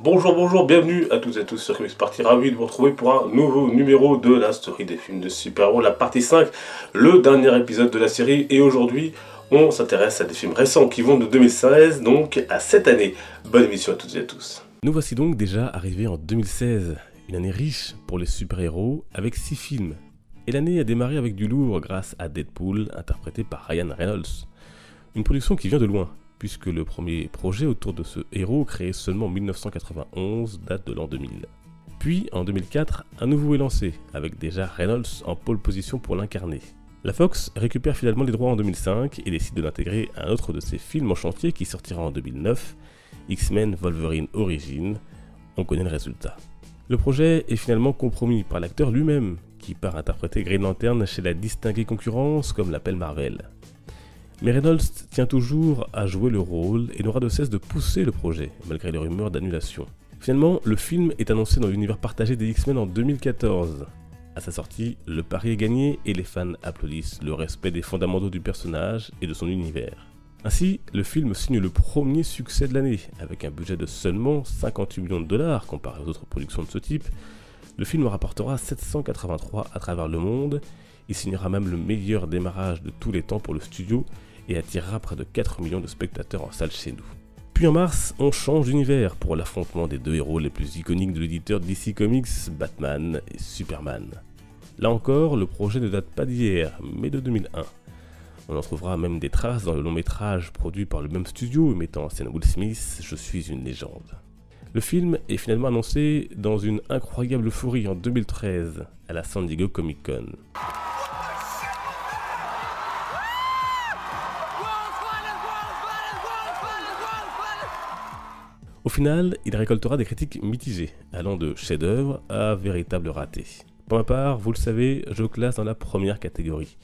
Bonjour, bienvenue à toutes et à tous sur Comics Party, ravi de vous retrouver pour un nouveau numéro de la story des films de super-héros, la partie 5, le dernier épisode de la série, et aujourd'hui on s'intéresse à des films récents qui vont de 2016, donc à cette année. Bonne émission à toutes et à tous. Nous voici donc déjà arrivés en 2016, une année riche pour les super-héros avec 6 films. Et l'année a démarré avec du lourd grâce à Deadpool, interprété par Ryan Reynolds. Une production qui vient de loin, puisque le premier projet autour de ce héros, créé seulement en 1991, date de l'an 2000. Puis, en 2004, un nouveau est lancé, avec déjà Reynolds en pole position pour l'incarner. La Fox récupère finalement les droits en 2005 et décide de l'intégrer à un autre de ses films en chantier qui sortira en 2009, X-Men Wolverine Origins. On connaît le résultat. Le projet est finalement compromis par l'acteur lui-même, qui part interpréter Green Lantern chez la distinguée concurrence comme l'appelle Marvel. Mais Reynolds tient toujours à jouer le rôle et n'aura de cesse de pousser le projet, malgré les rumeurs d'annulation. Finalement, le film est annoncé dans l'univers partagé des X-Men en 2014. À sa sortie, le pari est gagné et les fans applaudissent le respect des fondamentaux du personnage et de son univers. Ainsi, le film signe le premier succès de l'année, avec un budget de seulement 58 millions de dollars comparé aux autres productions de ce type. Le film rapportera 783 à travers le monde. Il signera même le meilleur démarrage de tous les temps pour le studio et attirera près de 4 millions de spectateurs en salle chez nous. Puis en mars, on change d'univers pour l'affrontement des deux héros les plus iconiques de l'éditeur DC Comics, Batman et Superman. Là encore, le projet ne date pas d'hier, mais de 2001. On en trouvera même des traces dans le long métrage produit par le même studio mettant en scène Will Smith, Je suis une légende. Le film est finalement annoncé dans une incroyable euphorie en 2013 à la San Diego Comic Con. Au final, il récoltera des critiques mitigées, allant de chef-d'œuvre à véritable raté. Pour ma part, vous le savez, je le classe dans la première catégorie.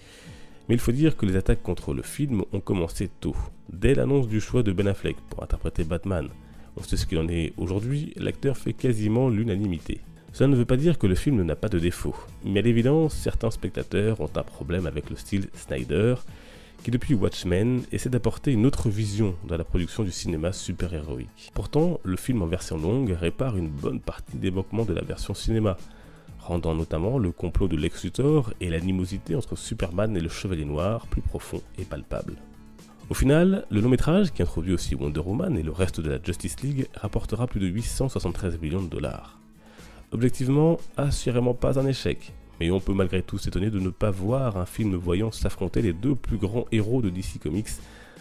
Mais il faut dire que les attaques contre le film ont commencé tôt, dès l'annonce du choix de Ben Affleck pour interpréter Batman. On sait ce qu'il en est aujourd'hui, l'acteur fait quasiment l'unanimité. Cela ne veut pas dire que le film n'a pas de défauts, mais à l'évidence, certains spectateurs ont un problème avec le style Snyder, qui depuis Watchmen essaie d'apporter une autre vision dans la production du cinéma super-héroïque. Pourtant, le film en version longue répare une bonne partie des manquements de la version cinéma, rendant notamment le complot de Lex Luthor et l'animosité entre Superman et le Chevalier Noir plus profond et palpable. Au final, le long-métrage, qui introduit aussi Wonder Woman et le reste de la Justice League, rapportera plus de 873 millions de dollars. Objectivement, assurément pas un échec, mais on peut malgré tout s'étonner de ne pas voir un film voyant s'affronter les deux plus grands héros de DC Comics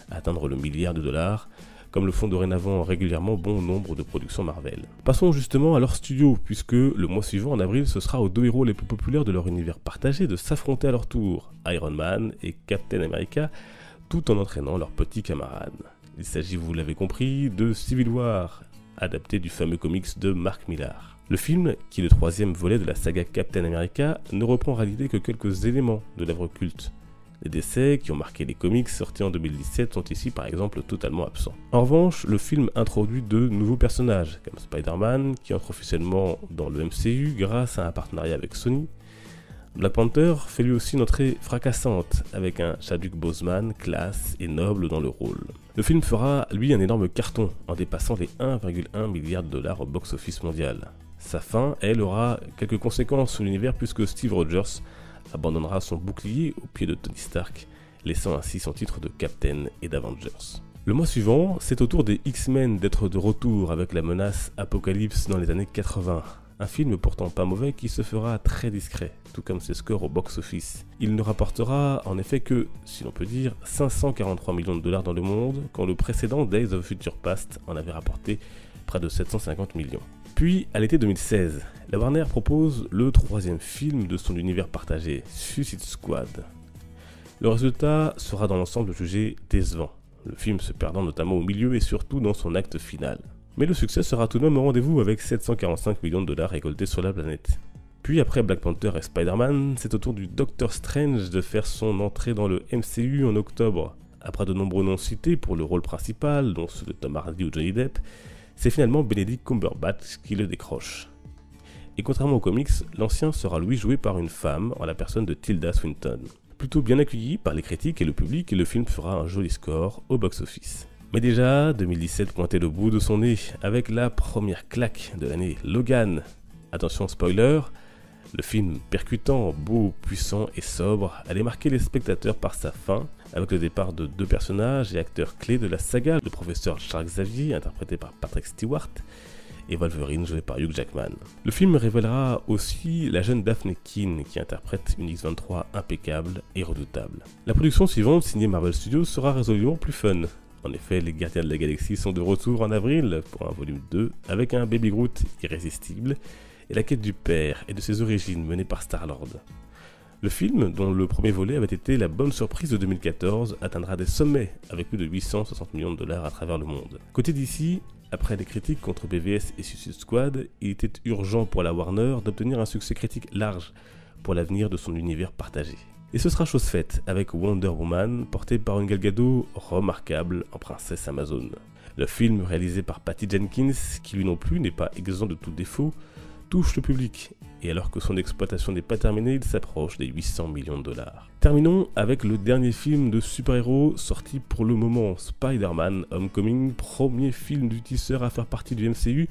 atteindre le milliard de dollars, comme le font dorénavant régulièrement bon nombre de productions Marvel. Passons justement à leur studio, puisque le mois suivant, en avril, ce sera aux deux héros les plus populaires de leur univers partagé de s'affronter à leur tour, Iron Man et Captain America, tout en entraînant leurs petits camarades. Il s'agit, vous l'avez compris, de Civil War, adapté du fameux comics de Mark Millar. Le film, qui est le troisième volet de la saga Captain America, ne reprend en réalité que quelques éléments de l'œuvre culte. Les décès qui ont marqué les comics sortis en 2017 sont ici par exemple totalement absents. En revanche, le film introduit de nouveaux personnages, comme Spider-Man, qui entre officiellement dans le MCU grâce à un partenariat avec Sony. Black Panther fait lui aussi une entrée fracassante, avec un Chadwick Boseman classe et noble dans le rôle. Le film fera, lui, un énorme carton, en dépassant les 1,1 milliard de dollars au box-office mondial. Sa fin, elle, aura quelques conséquences sur l'univers puisque Steve Rogers abandonnera son bouclier au pied de Tony Stark, laissant ainsi son titre de Captain et d'Avengers. Le mois suivant, c'est au tour des X-Men d'être de retour avec la menace Apocalypse dans les années 80. Un film pourtant pas mauvais qui se fera très discret, tout comme ses scores au box-office. Il ne rapportera en effet que, si l'on peut dire, 543 millions de dollars dans le monde, quand le précédent Days of Future Past en avait rapporté près de 750 millions. Puis, à l'été 2016, la Warner propose le troisième film de son univers partagé, Suicide Squad. Le résultat sera dans l'ensemble jugé décevant, le film se perdant notamment au milieu et surtout dans son acte final. Mais le succès sera tout de même au rendez-vous avec 745 millions de dollars récoltés sur la planète. Puis après Black Panther et Spider-Man, c'est au tour du Doctor Strange de faire son entrée dans le MCU en octobre. Après de nombreux noms cités pour le rôle principal, dont ceux de Tom Hardy ou Johnny Depp, c'est finalement Benedict Cumberbatch qui le décroche. Et contrairement aux comics, l'ancien sera lui joué par une femme en la personne de Tilda Swinton. Plutôt bien accueilli par les critiques et le public, le film fera un joli score au box-office. Mais déjà, 2017 pointait le bout de son nez avec la première claque de l'année, Logan. Attention spoiler, le film percutant, beau, puissant et sobre allait marquer les spectateurs par sa fin, avec le départ de deux personnages et acteurs clés de la saga, le professeur Charles Xavier, interprété par Patrick Stewart, et Wolverine, joué par Hugh Jackman. Le film révélera aussi la jeune Daphne Keane, qui interprète une X-23 impeccable et redoutable. La production suivante, signée Marvel Studios, sera résolument plus fun. En effet, les Gardiens de la Galaxie sont de retour en avril pour un volume 2 avec un Baby Groot irrésistible et la quête du père et de ses origines menée par Star-Lord. Le film, dont le premier volet avait été la bonne surprise de 2014, atteindra des sommets avec plus de 860 millions de dollars à travers le monde. Côté DC, après les critiques contre BVS et Suicide Squad, il était urgent pour la Warner d'obtenir un succès critique large pour l'avenir de son univers partagé. Et ce sera chose faite avec Wonder Woman, portée par une Gal Gadot remarquable en princesse Amazon. Le film, réalisé par Patty Jenkins, qui lui non plus n'est pas exempt de tout défaut, touche le public, et alors que son exploitation n'est pas terminée, il s'approche des 800 millions de dollars. Terminons avec le dernier film de super-héros sorti pour le moment, Spider-Man Homecoming, premier film du tisseur à faire partie du MCU.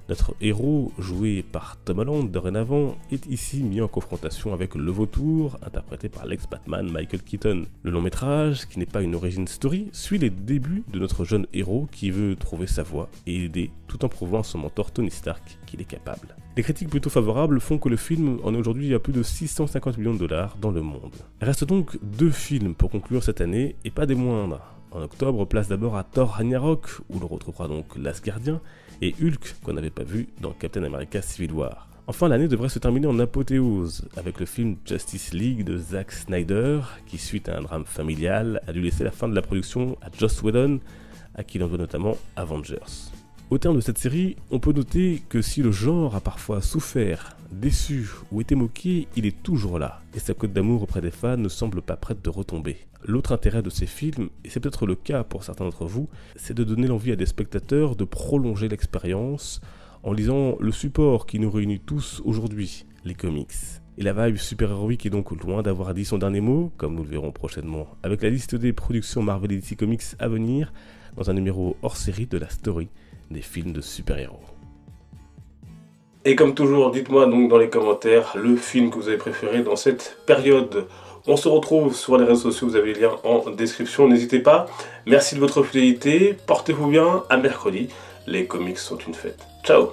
Notre héros, joué par Tom Holland dorénavant, est ici mis en confrontation avec le vautour, interprété par l'ex-Batman Michael Keaton. Le long métrage, qui n'est pas une origin story, suit les débuts de notre jeune héros qui veut trouver sa voie et aider tout en prouvant à son mentor Tony Stark qu'il est capable. Les critiques plutôt favorables font que le film en est aujourd'hui à plus de 650 millions de dollars dans le monde. Il reste donc 2 films pour conclure cette année, et pas des moindres. En octobre, place d'abord à Thor Ragnarok, où l'on retrouvera donc l'Asgardien, et Hulk, qu'on n'avait pas vu dans Captain America Civil War. Enfin, l'année devrait se terminer en apothéose, avec le film Justice League de Zack Snyder, qui, suite à un drame familial, a dû laisser la fin de la production à Joss Whedon, à qui l'on doit notamment Avengers. Au terme de cette série, on peut noter que si le genre a parfois souffert, déçu ou été moqué, il est toujours là, et sa cote d'amour auprès des fans ne semble pas prête de retomber. L'autre intérêt de ces films, et c'est peut-être le cas pour certains d'entre vous, c'est de donner l'envie à des spectateurs de prolonger l'expérience en lisant le support qui nous réunit tous aujourd'hui, les comics. Et la vibe super-héroïque est donc loin d'avoir dit son dernier mot, comme nous le verrons prochainement, avec la liste des productions Marvel et DC Comics à venir, dans un numéro hors série de la story des films de super-héros. Et comme toujours, dites-moi donc dans les commentaires le film que vous avez préféré dans cette période. On se retrouve sur les réseaux sociaux, vous avez le lien en description, n'hésitez pas. Merci de votre fidélité, portez-vous bien, à mercredi, les comics sont une fête. Ciao!